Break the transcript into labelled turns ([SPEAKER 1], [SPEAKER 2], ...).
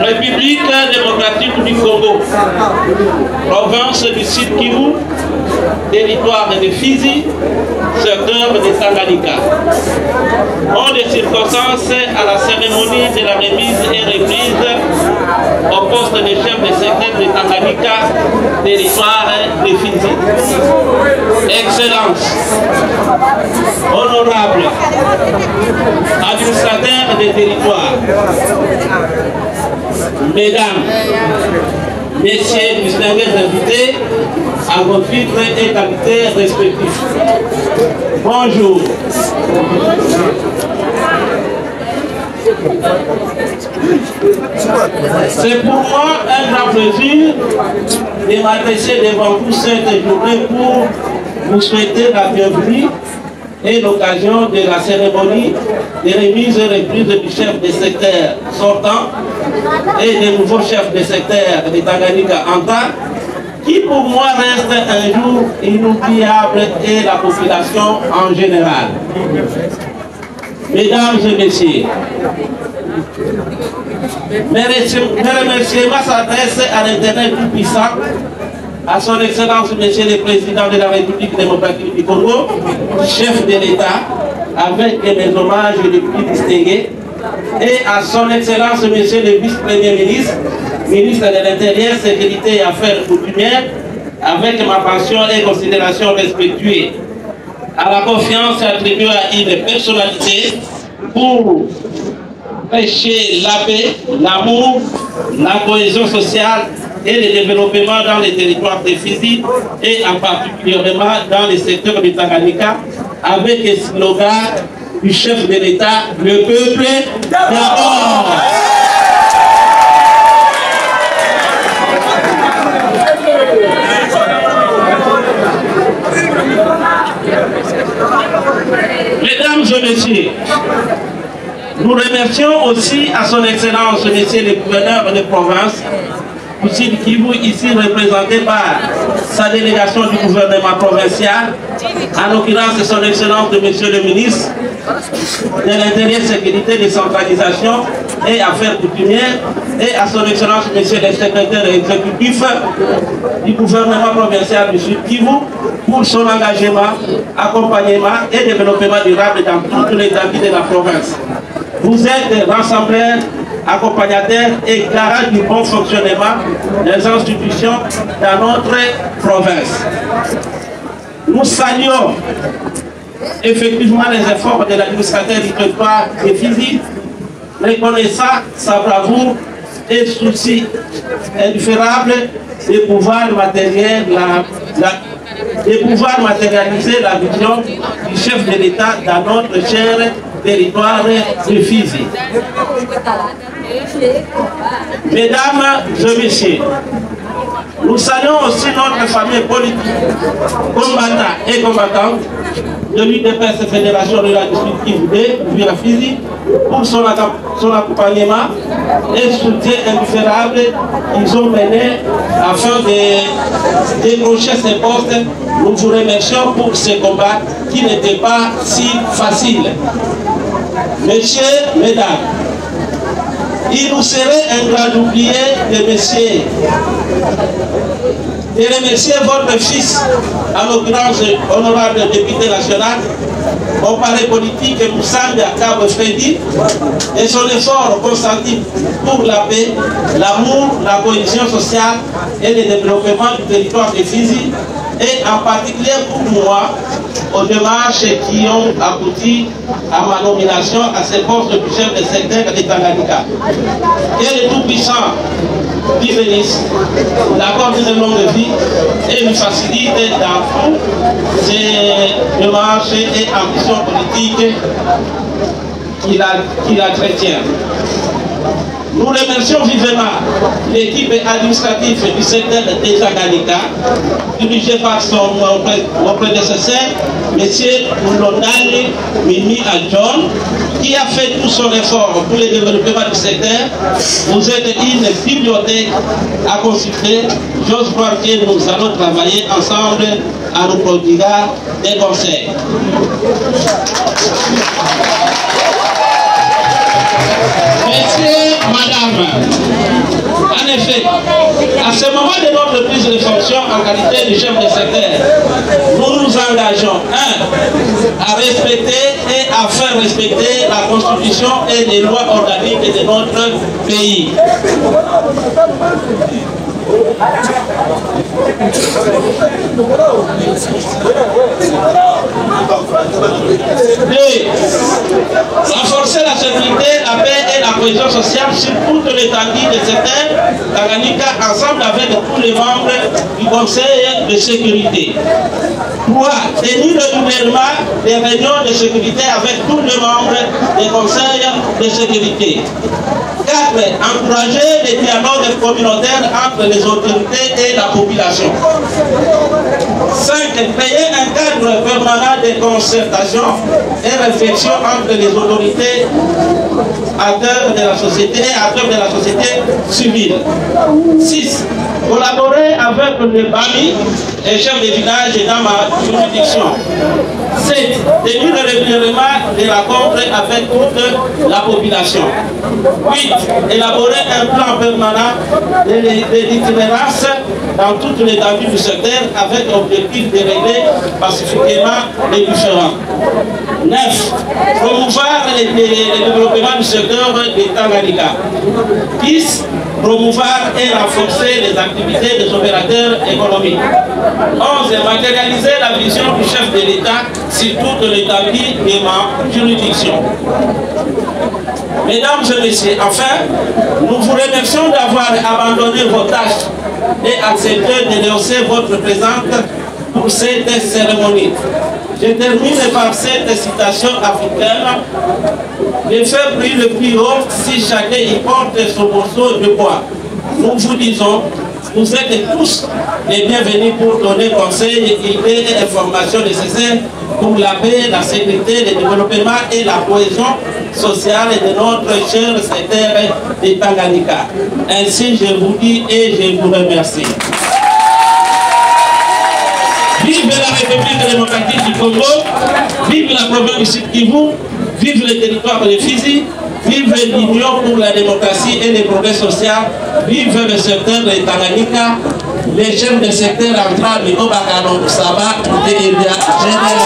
[SPEAKER 1] République démocratique du Congo, province du Sud Kivu, territoire de Fizi, secteur de Tanganyika. En des circonstances à la cérémonie de la remise et reprise au poste de chef de secteur de Tanganyika, territoire de Fizi. Excellence, honorable, administrateur des territoires, mesdames, messieurs, distingués invités, à vos titres et qualités respectifs. Bonjour. C'est pour moi un grand plaisir de m'adresser devant vous cette journée pour vous souhaiter la bienvenue et l'occasion de la cérémonie de remise et reprise du chef de secteur sortant et des nouveaux chefs de secteur de Tanganyika Anta, qui pour moi reste un jour inoubliable et la population en général. Mesdames et messieurs, mes remerciements s'adressent à l'Internet tout-puissant, à son Excellence Monsieur le Président de la République démocratique du Congo, chef de l'État, avec mes hommages les plus distingués, et à son Excellence Monsieur le Vice-Premier ministre, ministre de l'Intérieur, Sécurité et Affaires coutumières, avec ma pension et considération respectueuse, à la confiance attribuée à une personnalité pour prêcher la paix, l'amour, la cohésion sociale et le développement dans les territoires de Fizi et en particulièrement dans les secteurs du Tanganyika, avec le slogan du chef de l'État, le peuple d'abord. Mesdames et messieurs, nous remercions aussi à son Excellence, Monsieur le gouverneur de province, du Sud Kivu, ici représenté par sa délégation du gouvernement provincial, en l'occurrence son Excellence de Monsieur le ministre de l'Intérieur, Sécurité, Décentralisation et Affaires coutumières, et à son Excellence Monsieur le secrétaire exécutif du gouvernement provincial du Sud Kivu pour son engagement, accompagnement et développement durable dans toutes les établissements de la province. Vous êtes rassembleurs, accompagnateurs et garants du bon fonctionnement des institutions dans notre province. Nous saluons effectivement les efforts de l'administrateur du territoire de Fizi, reconnaissant sa bravoure et souci indifférable de pouvoir matérialiser la vision du chef de l'État dans notre cher territoire de Fizi. Mesdames et messieurs, nous saluons aussi notre famille politique, combattants et combattantes de l'UDPS Fédération de la District Kivu de la Fizi pour son accompagnement et soutien indifférable qu'ils ont mené afin de décrocher ces postes. Nous vous remercions pour ces combats qui n'étaient pas si faciles. Messieurs, mesdames, il nous serait un grand oublié de remercier votre fils, en l'occurrence honorable député national, au palais politique Moussanga Cabo Freddy, et son effort consenti pour la paix, l'amour, la cohésion sociale et le développement du territoire de Fizi, et en particulier pour moi, aux démarches qui ont abouti à ma nomination à ce poste du chef de secteur de Tanganyika. Que le Tout-Puissant lui bénisse, l'accorde une longue vie et lui facilite dans toutes ces démarches et ambitions politiques qu'il entretient. Nous remercions vivement l'équipe administrative du secteur de Tanganyika, dirigée par mon prédécesseur, M. Moulondani Mimi Adjon, qui a fait tout son effort pour le développement du secteur. Vous êtes une bibliothèque à consulter. J'ose croire que nous allons travailler ensemble à nous prodiguer des conseils. Messieurs, madame, En effet, à ce moment de notre prise de fonction en qualité de chef de secteur, nous nous engageons, 1. à respecter et à faire respecter la Constitution et les lois organiques de notre pays. 2. Renforcer la sécurité, la paix et la cohésion sociale sur toute l'étendue de secteur Tanganyika ensemble avec tous les membres du Conseil de sécurité. 3. Tenir régulièrement des réunions de sécurité avec tous les membres des conseils de sécurité. 4. Encourager les dialogues communautaires entre les autorités et la population. 5. Créer un cadre permanent de concertation et réflexion entre les autorités, acteurs de la société et acteurs de la société civile. 6. Collaborer avec les BAMI et chefs de village dans ma juridiction. 7. Tenir régulièrement des rencontres avec toute la population. 8. Élaborer un plan permanent d'itinérance dans toute l'étendue du secteur avec l'objectif de régler pacifiquement les différends. 9. Promouvoir le développement du secteur de Tanganyika. 10. Promouvoir et renforcer les activités des opérateurs économiques. 11. Matérialiser la vision du chef de l'État sur toute l'étendue de ma juridiction. Mesdames et messieurs, enfin, nous vous remercions d'avoir abandonné vos tâches et accepté de laisser votre présence pour cette cérémonie. Je termine par cette citation africaine. Le feu brille le plus haut si chacun y porte son morceau de bois. Nous vous disons, vous êtes tous les bienvenus pour donner conseils, idées et informations nécessaires pour la paix, la sécurité, le développement et la cohésion sociale de notre cher secteur de Tanganyika. Ainsi, je vous dis et je vous remercie. Vive la République démocratique du Congo, vive la province du Sud Kivu, vive le territoire de Fizi, vive l'Union pour la démocratie et le progrès social, vive le secteur de Tanganyika, les chefs de secteur entral de Obakano, Saba, de Elia, Général.